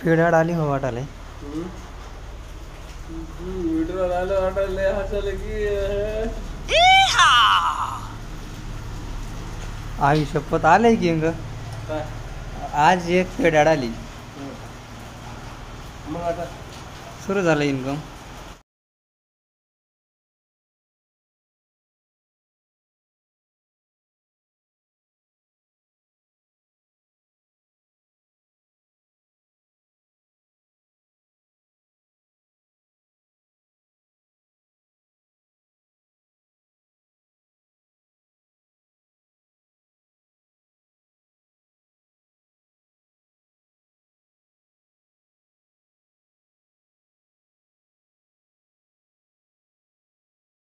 पेड़ डाली हो वाटाले वीडियो डाले वाटाले हसले की आई शपथ आले की अंग आज एक पेड़ डाली मग आता सुरू झालं इन्कम